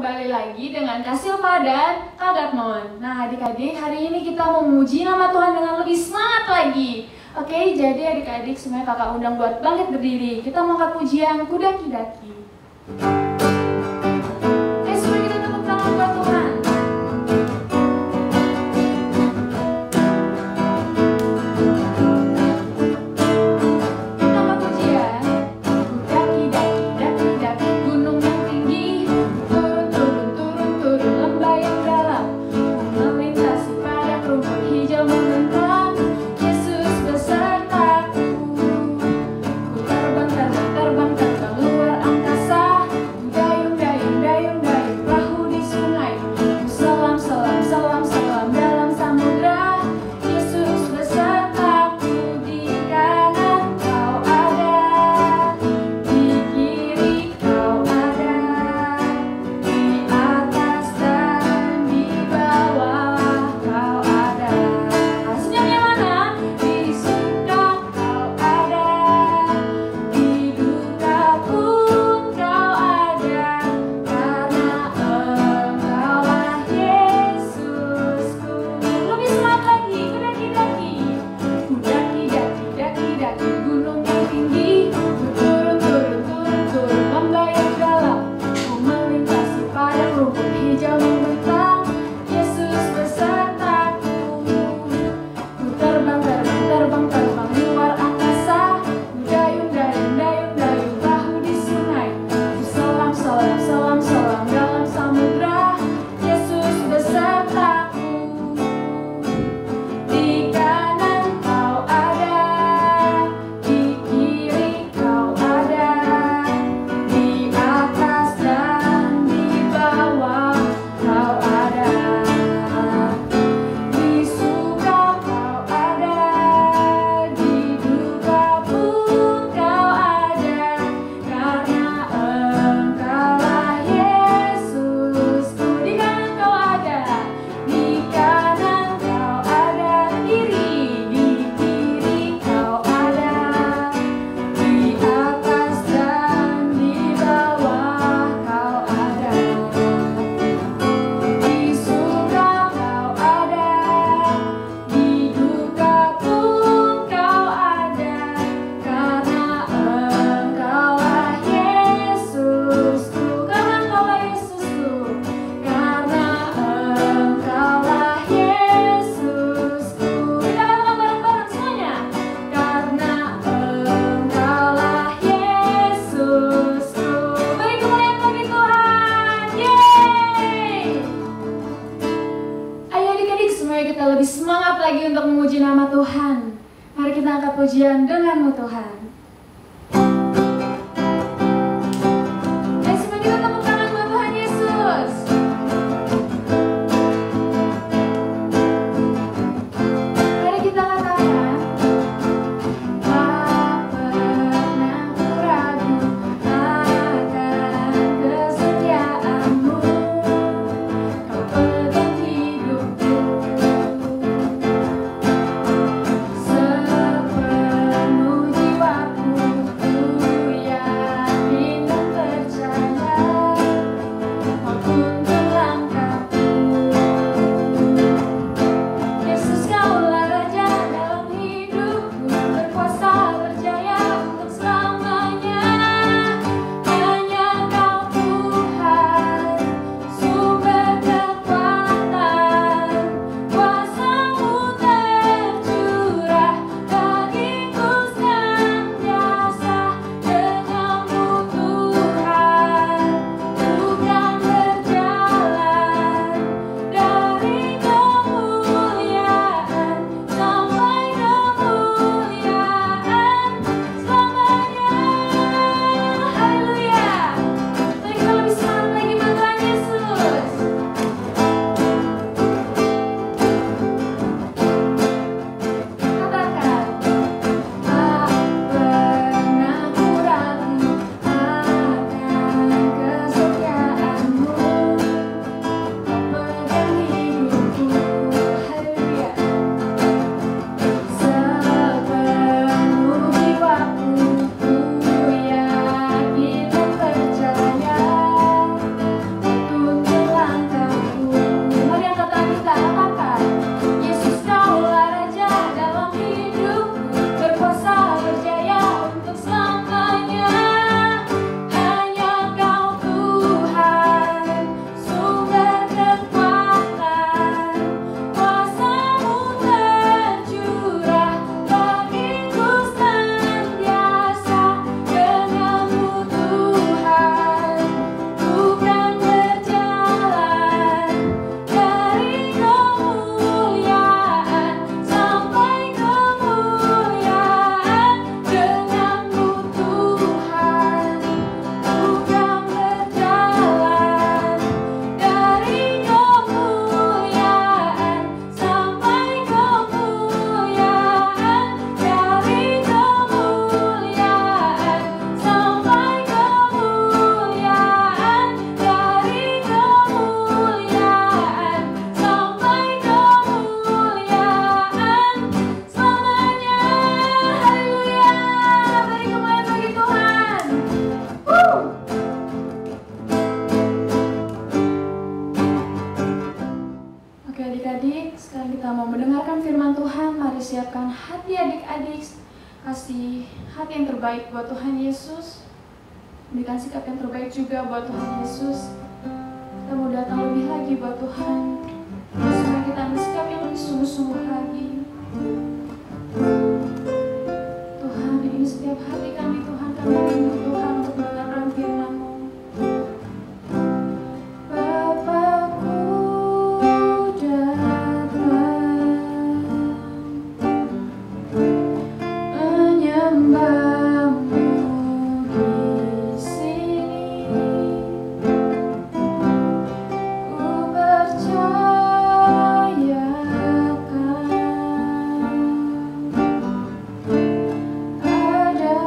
kembali lagi dengan Kak Silva dan Kak Gatmon. Nah adik-adik, hari ini kita mau memuji nama Tuhan dengan lebih semangat lagi. Oke, jadi adik-adik semuanya kakak undang buat bangkit berdiri. Kita mau angkat pujian Kudaki-daki. Semua kita tepuk tangan buat Tuhan. Pujian denganmu Tuhan. Semua kita tepuk tangan buat Tuhan Yesus. Mari kita katakan, tak pernah ku ragu akan kesetiaanmu. Kau pegang hidupku. Sepenuh jiwa mari siapkan hati adik-adik, kasih hati yang terbaik buat Tuhan Yesus, berikan sikap yang terbaik juga buat Tuhan Yesus. Kita mau datang lebih lagi buat Tuhan, supaya kita ambil sikap yang lebih sungguh-sungguh lagi. Tuhan, ini setiap hati kami Tuhan, kami rindu Tuhan untuk mendengarkan firman-Mu. Bapakku datang menyembah-Mu di sini. Ku percayakan ada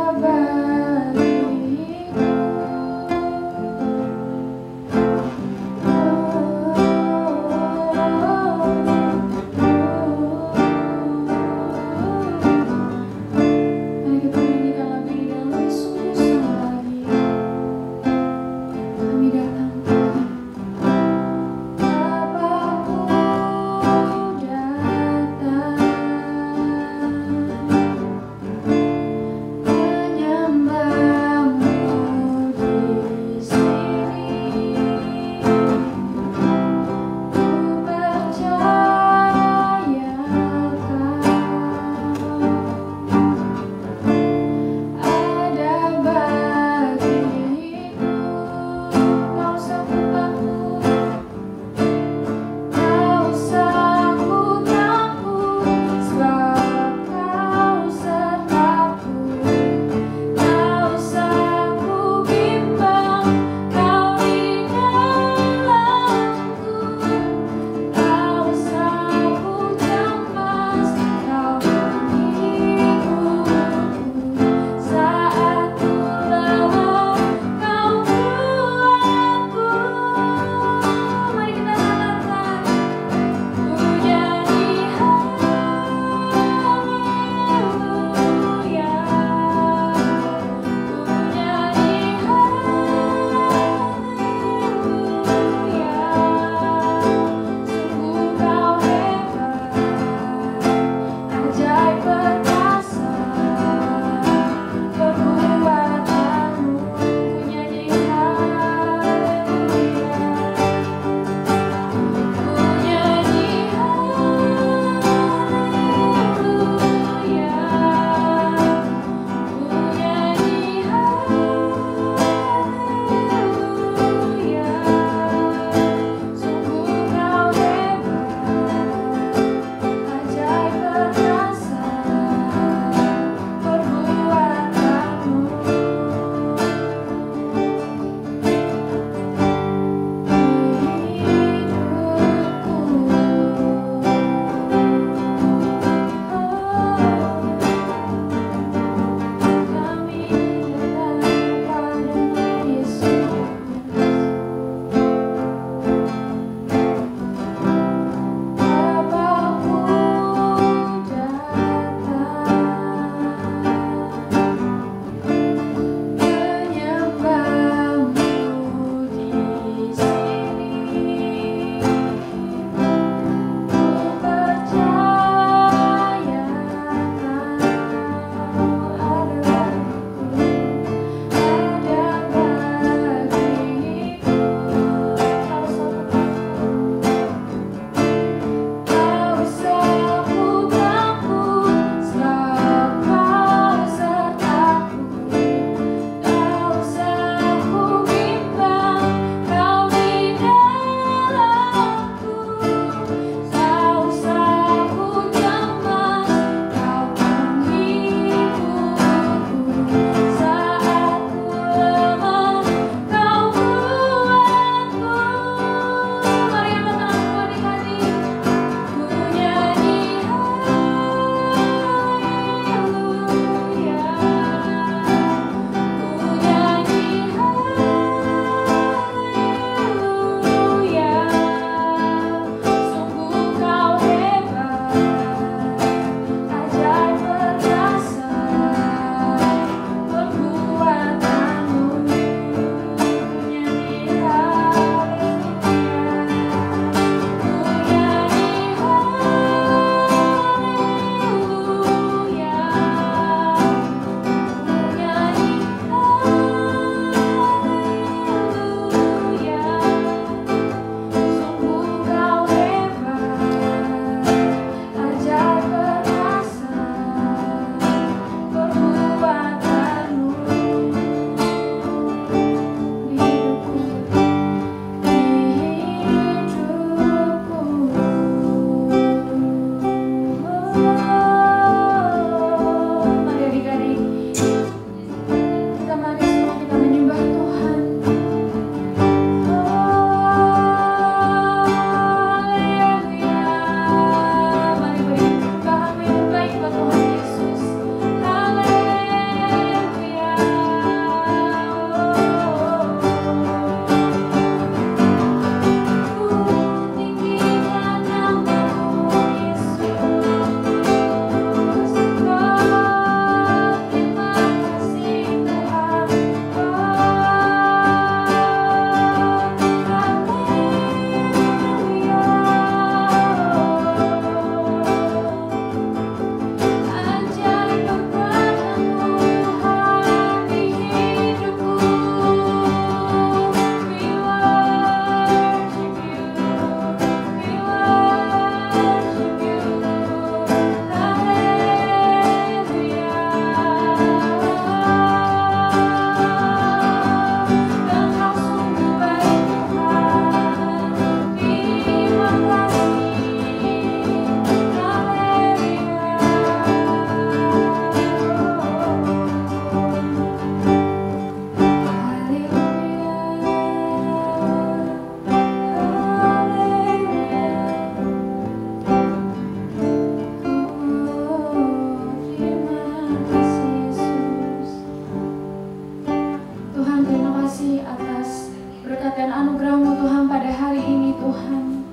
kasih atas berkat dan anugerah-Mu Tuhan pada hari ini Tuhan.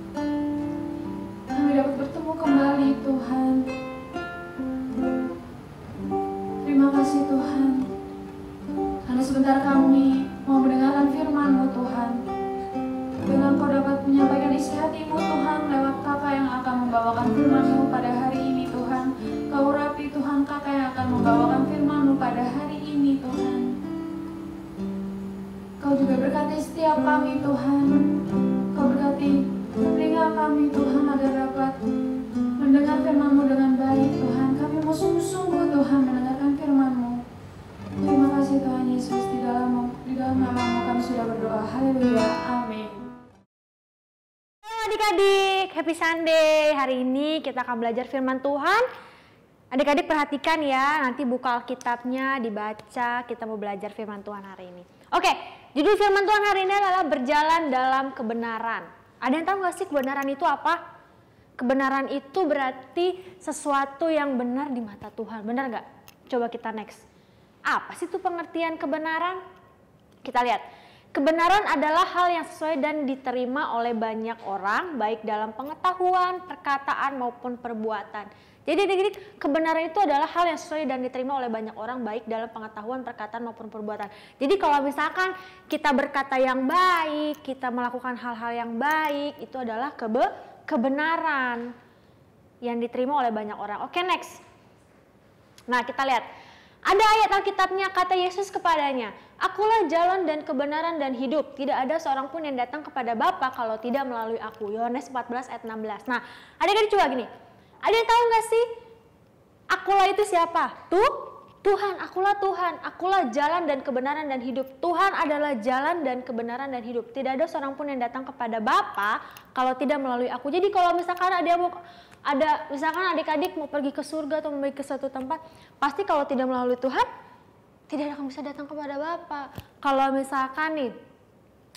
Kami dapat bertemu kembali Tuhan. Terima kasih Tuhan. Karena sebentar kami mau mendengarkan firman-Mu Tuhan. Dengan Kau dapat menyampaikan isi hati-Mu Tuhan lewat kakak yang akan membawakan firman-Mu pada hari ini Tuhan. Kau urapi Tuhan kakak yang akan membawakan firman-Mu pada hari ini Tuhan. Kau juga berkati setiap kami Tuhan. Kau berkati telinga kami Tuhan agar dapat mendengar firman-Mu dengan baik Tuhan. Kami mau sungguh-sungguh Tuhan mendengarkan firman-Mu. Terima kasih Tuhan Yesus, di dalam nama-Mu kami sudah berdoa. Haleluya. Amin. Halo adik-adik, happy Sunday. Hari ini kita akan belajar firman Tuhan. Adik-adik perhatikan ya, nanti buka Alkitabnya, dibaca, kita mau belajar firman Tuhan hari ini. Oke, judul firman Tuhan hari ini adalah berjalan dalam kebenaran. Ada yang tahu gak sih kebenaran itu apa? Kebenaran itu berarti sesuatu yang benar di mata Tuhan, benar gak? Coba kita next. Apa sih itu pengertian kebenaran? Kita lihat. Kebenaran adalah hal yang sesuai dan diterima oleh banyak orang, baik dalam pengetahuan, perkataan maupun perbuatan. Jadi adik-adik, kebenaran itu adalah hal yang sesuai dan diterima oleh banyak orang, baik dalam pengetahuan, perkataan maupun perbuatan. Jadi kalau misalkan kita berkata yang baik, kita melakukan hal-hal yang baik, itu adalah kebenaran yang diterima oleh banyak orang. Oke, next. Nah, kita lihat. Ada ayat Alkitabnya, kata Yesus kepadanya, "Akulah jalan dan kebenaran dan hidup. Tidak ada seorang pun yang datang kepada Bapa kalau tidak melalui aku." Yohanes 14 ayat 16. Nah, adik-adik coba gini. Ada yang tahu gak sih? Akulah itu siapa? Tuhan, akulah Tuhan. Akulah jalan dan kebenaran dan hidup. Tuhan adalah jalan dan kebenaran dan hidup. Tidak ada seorang pun yang datang kepada Bapa kalau tidak melalui aku. Jadi kalau misalkan misalkan adik-adik mau pergi ke surga atau mau pergi ke suatu tempat, pasti kalau tidak melalui Tuhan, tidak akan bisa datang kepada Bapa. Kalau misalkan nih,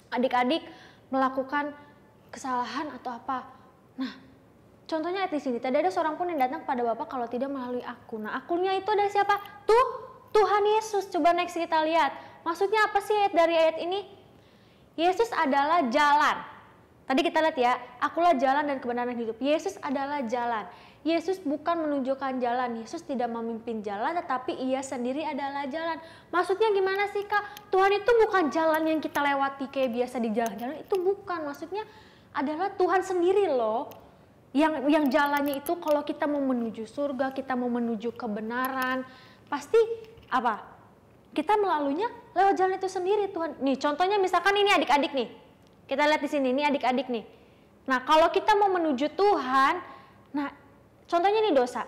adik-adik melakukan kesalahan atau apa, nah, contohnya di sini, tidak ada seorang pun yang datang kepada Bapa kalau tidak melalui aku. Nah, akunya itu ada siapa? Tuhan Yesus. Coba next kita lihat. Maksudnya apa sih dari ayat ini? Yesus adalah jalan. Tadi kita lihat ya, akulah jalan dan kebenaran hidup. Yesus adalah jalan. Yesus bukan menunjukkan jalan. Yesus tidak memimpin jalan, tetapi ia sendiri adalah jalan. Maksudnya gimana sih Kak? Tuhan itu bukan jalan yang kita lewati kayak biasa di jalan-jalan. Itu bukan. Maksudnya adalah Tuhan sendiri loh. Yang jalannya itu kalau kita mau menuju surga, kita mau menuju kebenaran, pasti apa? Kita melaluinya lewat jalan itu sendiri Tuhan. Nih contohnya misalkan ini adik-adik nih. Kita lihat di sini, ini adik-adik nih. Nah kalau kita mau menuju Tuhan, nah contohnya ini dosa.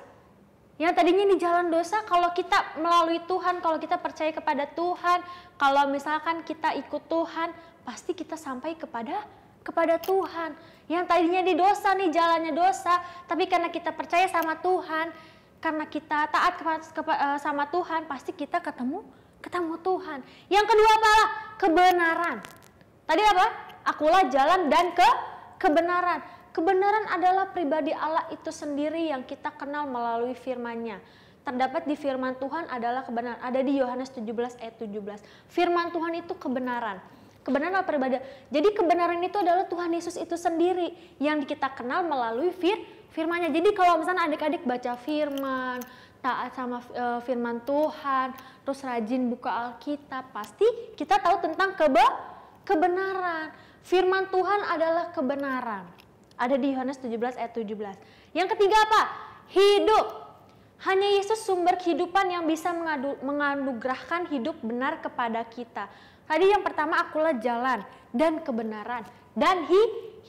Yang tadinya di jalan dosa, kalau kita melalui Tuhan, kalau kita percaya kepada Tuhan, kalau misalkan kita ikut Tuhan, pasti kita sampai kepada Tuhan. Yang tadinya di dosa nih, jalannya dosa, tapi karena kita percaya sama Tuhan, karena kita taat sama Tuhan, pasti kita ketemu Tuhan. Yang kedua apa? Kebenaran. Tadi apa? Akulah jalan dan kebenaran. Kebenaran adalah pribadi Allah itu sendiri yang kita kenal melalui firman-Nya. Terdapat di firman Tuhan adalah kebenaran. Ada di Yohanes 17 ayat 17. Firman Tuhan itu kebenaran. Kebenaran adalah pribadi. Jadi kebenaran itu adalah Tuhan Yesus itu sendiri yang kita kenal melalui firman-Nya. Jadi kalau misalnya adik-adik baca firman, taat sama firman Tuhan, terus rajin buka Alkitab, pasti kita tahu tentang kebenaran. Firman Tuhan adalah kebenaran. Ada di Yohanes 17 ayat 17. Yang ketiga apa? Hidup. Hanya Yesus sumber kehidupan yang bisa menganugerahkan hidup benar kepada kita. Tadi yang pertama, akulah jalan dan kebenaran dan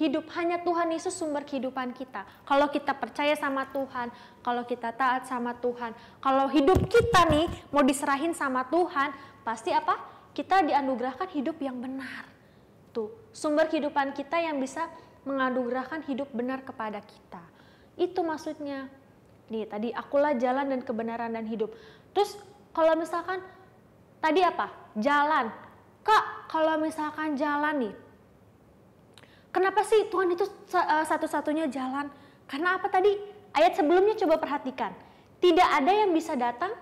hidup. Hanya Tuhan Yesus sumber kehidupan kita. Kalau kita percaya sama Tuhan, kalau kita taat sama Tuhan, kalau hidup kita nih mau diserahin sama Tuhan, pasti apa? Kita dianugerahkan hidup yang benar. Tuh, sumber kehidupan kita yang bisa menganugerahkan hidup benar kepada kita. Itu maksudnya. Nih, tadi akulah jalan dan kebenaran dan hidup. Terus kalau misalkan tadi apa? Jalan. Kak, kalau misalkan jalan nih, kenapa sih Tuhan itu satu-satunya jalan? Karena apa tadi? Ayat sebelumnya coba perhatikan. Tidak ada yang bisa datang,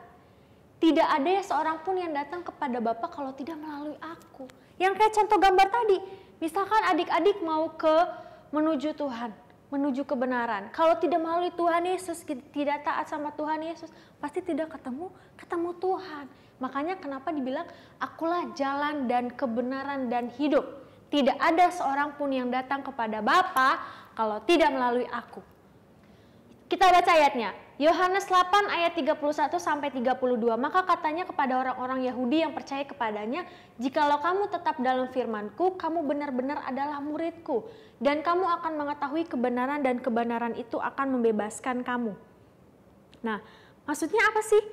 tidak ada seorang pun yang datang kepada Bapa kalau tidak melalui aku. Yang kayak contoh gambar tadi, misalkan adik-adik mau menuju Tuhan, menuju kebenaran. Kalau tidak melalui Tuhan Yesus, tidak taat sama Tuhan Yesus, pasti tidak ketemu Tuhan. Makanya kenapa dibilang, akulah jalan dan kebenaran dan hidup. Tidak ada seorang pun yang datang kepada Bapa kalau tidak melalui aku. Kita baca ayatnya, Yohanes 8 ayat 31 sampai 32. Maka katanya kepada orang-orang Yahudi yang percaya kepadanya, jikalau kamu tetap dalam firman-Ku, kamu benar-benar adalah murid-Ku, dan kamu akan mengetahui kebenaran, dan kebenaran itu akan membebaskan kamu. Nah, maksudnya apa sih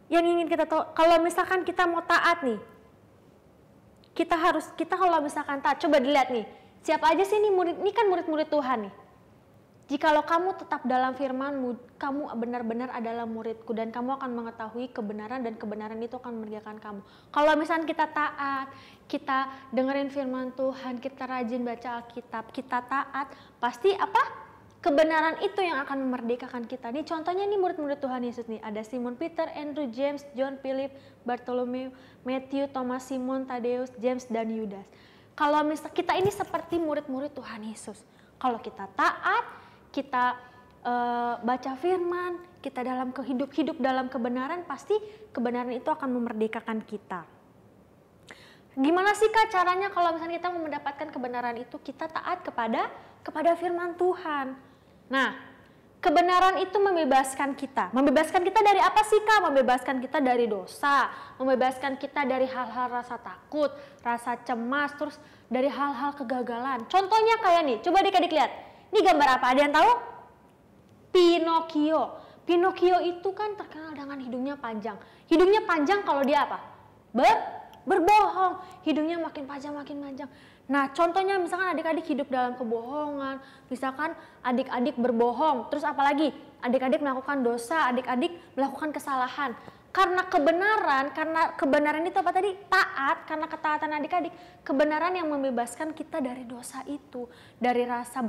yang ingin kita tahu? Kalau misalkan kita mau taat nih, kita kalau misalkan taat, coba dilihat nih, siapa aja sih ini murid? Ini kan murid-murid Tuhan nih. Jikalau kamu tetap dalam firman-Mu, kamu benar-benar adalah murid-Ku, dan kamu akan mengetahui kebenaran, dan kebenaran itu akan memerdekakan kamu. Kalau misalnya kita taat, kita dengerin firman Tuhan, kita rajin baca Alkitab, kita taat, pasti apa? Kebenaran itu yang akan memerdekakan kita. Nih contohnya nih murid-murid Tuhan Yesus nih, ada Simon Peter, Andrew, James, John, Philip, Bartholomew, Matthew, Thomas, Simon, Tadeus, James, dan Yudas. Kalau misalnya kita ini seperti murid-murid Tuhan Yesus, kalau kita taat, kita baca firman, kita dalam hidup dalam kebenaran, pasti kebenaran itu akan memerdekakan kita. Gimana sih Kak caranya kalau misalnya kita mau mendapatkan kebenaran itu? Kita taat kepada firman Tuhan. Nah, kebenaran itu membebaskan kita. Membebaskan kita dari apa sih Kak? Membebaskan kita dari dosa, membebaskan kita dari hal-hal rasa takut, rasa cemas, terus dari hal-hal kegagalan. Contohnya kayak nih, coba adik-adik lihat. Ini gambar apa? Ada yang tahu? Pinocchio. Pinocchio itu kan terkenal dengan hidungnya panjang. Hidungnya panjang kalau dia apa? Berbohong. Hidungnya makin panjang, makin panjang. Nah, contohnya misalkan adik-adik hidup dalam kebohongan. Misalkan adik-adik berbohong. Terus apalagi? Adik-adik melakukan dosa, adik-adik melakukan kesalahan. Karena kebenaran itu apa tadi? Taat, karena ketaatan adik-adik. Kebenaran yang membebaskan kita dari dosa itu. Dari rasa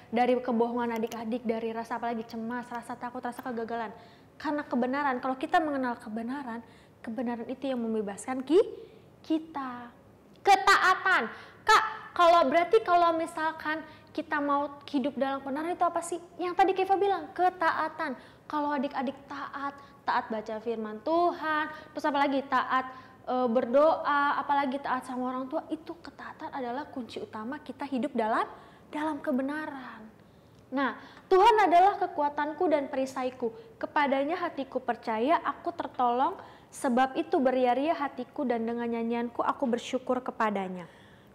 dari kebohongan adik-adik, dari rasa apalagi cemas, rasa takut, rasa kegagalan. Karena kebenaran, kalau kita mengenal kebenaran itu yang membebaskan kita. Ketaatan. Kak, kalau misalkan kita mau hidup dalam kebenaran itu apa sih? Yang tadi Keva bilang, ketaatan. Kalau adik-adik taat baca firman Tuhan, terus apalagi taat berdoa, apalagi taat sama orang tua, itu ketaatan adalah kunci utama kita hidup dalam kebenaran. Nah, Tuhan adalah kekuatanku dan perisaiku, kepadanya hatiku percaya, aku tertolong, sebab itu beria-ria hatiku, dan dengan nyanyianku aku bersyukur kepadanya.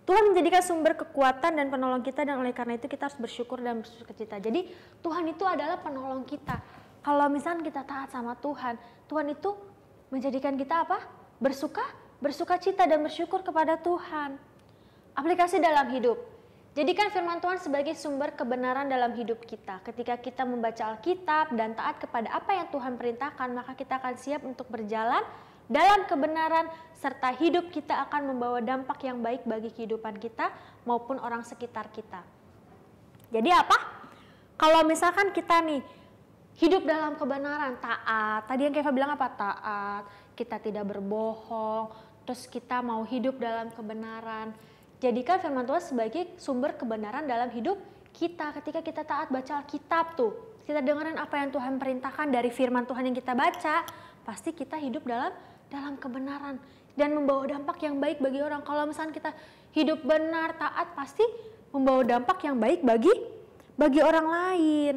Tuhan menjadikan sumber kekuatan dan penolong kita, dan oleh karena itu kita harus bersyukur dan bersukacita. Jadi Tuhan itu adalah penolong kita. Kalau misalnya kita taat sama Tuhan, Tuhan itu menjadikan kita apa? Bersuka cita dan bersyukur kepada Tuhan. Aplikasi dalam hidup. Jadikan firman Tuhan sebagai sumber kebenaran dalam hidup kita. Ketika kita membaca Alkitab dan taat kepada apa yang Tuhan perintahkan, maka kita akan siap untuk berjalan dalam kebenaran, serta hidup kita akan membawa dampak yang baik bagi kehidupan kita maupun orang sekitar kita. Jadi apa? Kalau misalkan kita nih hidup dalam kebenaran, taat. Tadi yang Keva bilang apa? Taat, kita tidak berbohong, terus kita mau hidup dalam kebenaran. Jadikan firman Tuhan sebagai sumber kebenaran dalam hidup kita. Ketika kita taat baca Alkitab tuh, kita dengerin apa yang Tuhan perintahkan dari firman Tuhan yang kita baca, pasti kita hidup dalam kebenaran dan membawa dampak yang baik bagi orang. Kalau misalnya kita hidup benar, taat, pasti membawa dampak yang baik bagi orang lain.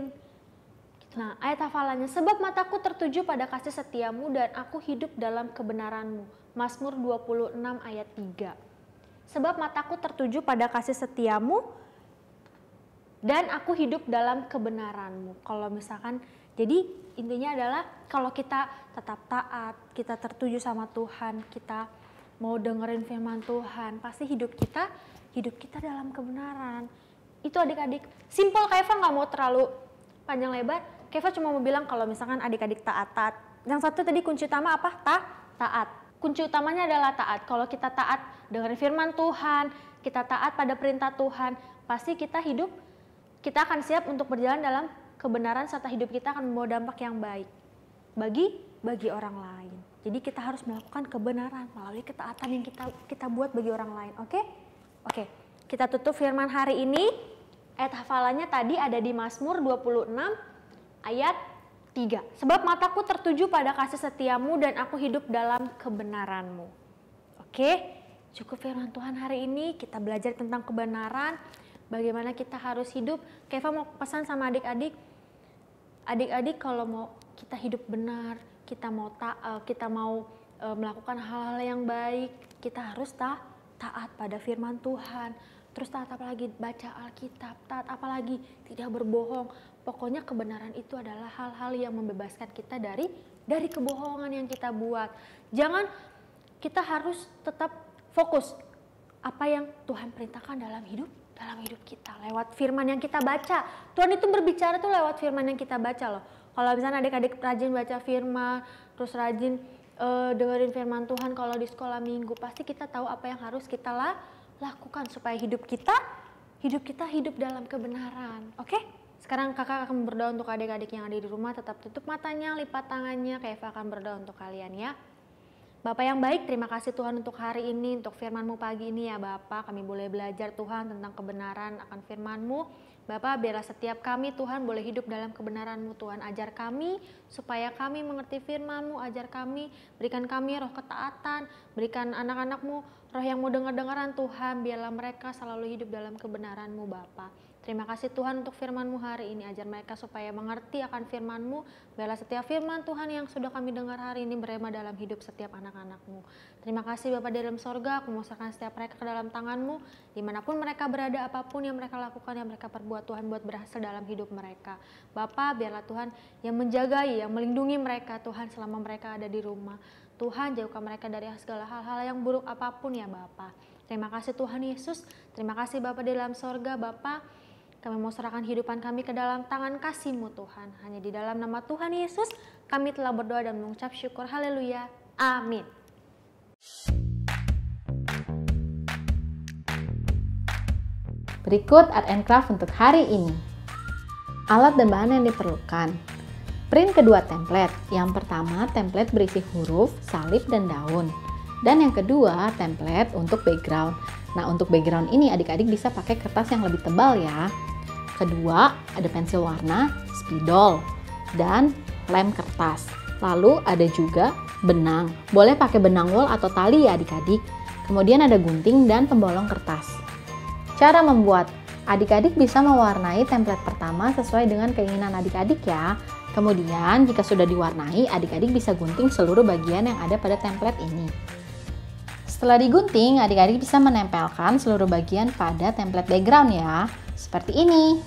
Nah, ayat hafalannya, sebab mataku tertuju pada kasih setiamu dan aku hidup dalam kebenaranmu. Mazmur 26 ayat 3. Sebab mataku tertuju pada kasih setiamu dan aku hidup dalam kebenaranmu. Kalau misalkan, jadi intinya adalah kalau kita tetap taat, kita tertuju sama Tuhan, kita mau dengerin firman Tuhan, pasti hidup kita dalam kebenaran. Itu adik-adik, simple. Keva nggak mau terlalu panjang lebar. Keva cuma mau bilang kalau misalkan adik-adik taat. Yang satu tadi kunci utama apa? Taat. Kunci utamanya adalah taat. Kalau kita taat dengerin firman Tuhan, kita taat pada perintah Tuhan, pasti kita akan siap untuk berjalan dalam kebenaran, serta hidup kita akan membawa dampak yang baik bagi orang lain. Jadi kita harus melakukan kebenaran melalui ketaatan yang kita buat bagi orang lain. Oke? Oke. Kita tutup firman hari ini. Ayat hafalannya tadi ada di Mazmur 26 ayat 3. Sebab mataku tertuju pada kasih setiamu dan aku hidup dalam kebenaranmu. Oke? Cukup firman Tuhan hari ini. Kita belajar tentang kebenaran. Bagaimana kita harus hidup. Keva mau pesan sama adik-adik. Adik-adik kalau mau kita hidup benar, kita mau melakukan hal-hal yang baik, kita harus taat pada firman Tuhan. Terus taat apalagi? Baca Alkitab. Taat apalagi? Tidak berbohong. Pokoknya kebenaran itu adalah hal-hal yang membebaskan kita dari kebohongan yang kita buat. Jangan, kita harus tetap fokus apa yang Tuhan perintahkan dalam hidup kita lewat firman yang kita baca. Tuhan itu berbicara tuh lewat firman yang kita baca loh. Kalau misalnya adik-adik rajin baca firman, terus rajin dengerin firman Tuhan kalau di sekolah minggu, pasti kita tahu apa yang harus kita lakukan supaya hidup kita hidup dalam kebenaran. Oke? Sekarang kakak akan berdoa untuk adik-adik yang ada di rumah. Tetap tutup matanya, lipat tangannya. Kak Eva akan berdoa untuk kalian ya. Bapak yang baik, terima kasih Tuhan untuk hari ini, untuk firman-Mu pagi ini ya Bapak. Kami boleh belajar Tuhan tentang kebenaran akan firman-Mu. Bapak, biarlah setiap kami Tuhan boleh hidup dalam kebenaran-Mu Tuhan. Ajar kami supaya kami mengerti firman-Mu, ajar kami, berikan kami roh ketaatan, berikan anak-anak-Mu roh yang mau dengar-dengaran Tuhan. Biarlah mereka selalu hidup dalam kebenaran-Mu Bapak. Terima kasih Tuhan untuk firman-Mu hari ini. Ajar mereka supaya mengerti akan firman-Mu. Biarlah setiap firman Tuhan yang sudah kami dengar hari ini berema dalam hidup setiap anak-anak-Mu. Terima kasih Bapa di dalam sorga. Aku menyerahkan setiap mereka ke dalam tangan-Mu. Dimanapun mereka berada, apapun yang mereka lakukan, yang mereka perbuat, Tuhan buat berhasil dalam hidup mereka. Bapa, biarlah Tuhan yang menjagai, yang melindungi mereka Tuhan selama mereka ada di rumah. Tuhan, jauhkan mereka dari segala hal-hal yang buruk apapun ya Bapa. Terima kasih Tuhan Yesus. Terima kasih Bapa di dalam sorga. Bapa, kami mau serahkan hidupan kami ke dalam tangan kasih-Mu Tuhan. Hanya di dalam nama Tuhan Yesus kami telah berdoa dan mengucap syukur. Haleluya. Amin. Berikut art and craft untuk hari ini. Alat dan bahan yang diperlukan. Print kedua template. Yang pertama template berisi huruf, salib, dan daun. Dan yang kedua template untuk background. Nah, untuk background ini adik-adik bisa pakai kertas yang lebih tebal ya. Kedua, ada pensil warna, spidol, dan lem kertas. Lalu ada juga benang. Boleh pakai benang wol atau tali ya adik-adik. Kemudian ada gunting dan pembolong kertas. Cara membuat, adik-adik bisa mewarnai template pertama sesuai dengan keinginan adik-adik ya. Kemudian jika sudah diwarnai, adik-adik bisa gunting seluruh bagian yang ada pada template ini. Setelah digunting, adik-adik bisa menempelkan seluruh bagian pada template background ya. Seperti ini.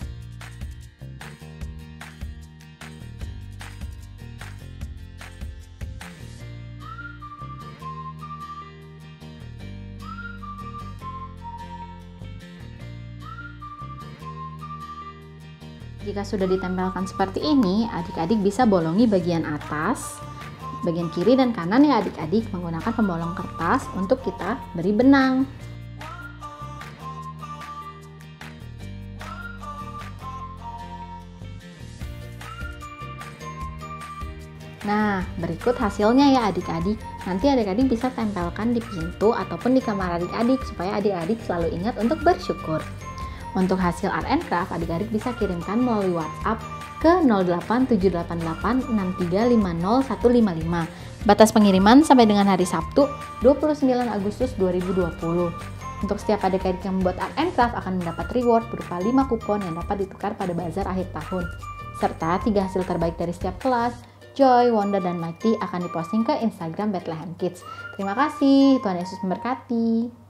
Jika sudah ditempelkan seperti ini, adik-adik bisa bolongi bagian atas, bagian kiri dan kanan ya adik-adik menggunakan pembolong kertas untuk kita beri benang. Nah, berikut hasilnya ya adik-adik. Nanti adik-adik bisa tempelkan di pintu ataupun di kamar adik-adik supaya adik-adik selalu ingat untuk bersyukur. Untuk hasil art and craft, adik-adik bisa kirimkan melalui WhatsApp ke 0878863505155. Batas pengiriman sampai dengan hari Sabtu, 29 Agustus 2020. Untuk setiap adik-adik yang membuat art and craft akan mendapat reward berupa 5 kupon yang dapat ditukar pada bazar akhir tahun. Serta 3 hasil terbaik dari setiap kelas, Joy, Wonder, dan Mighty akan diposting ke Instagram Bethlehem Kids. Terima kasih, Tuhan Yesus memberkati.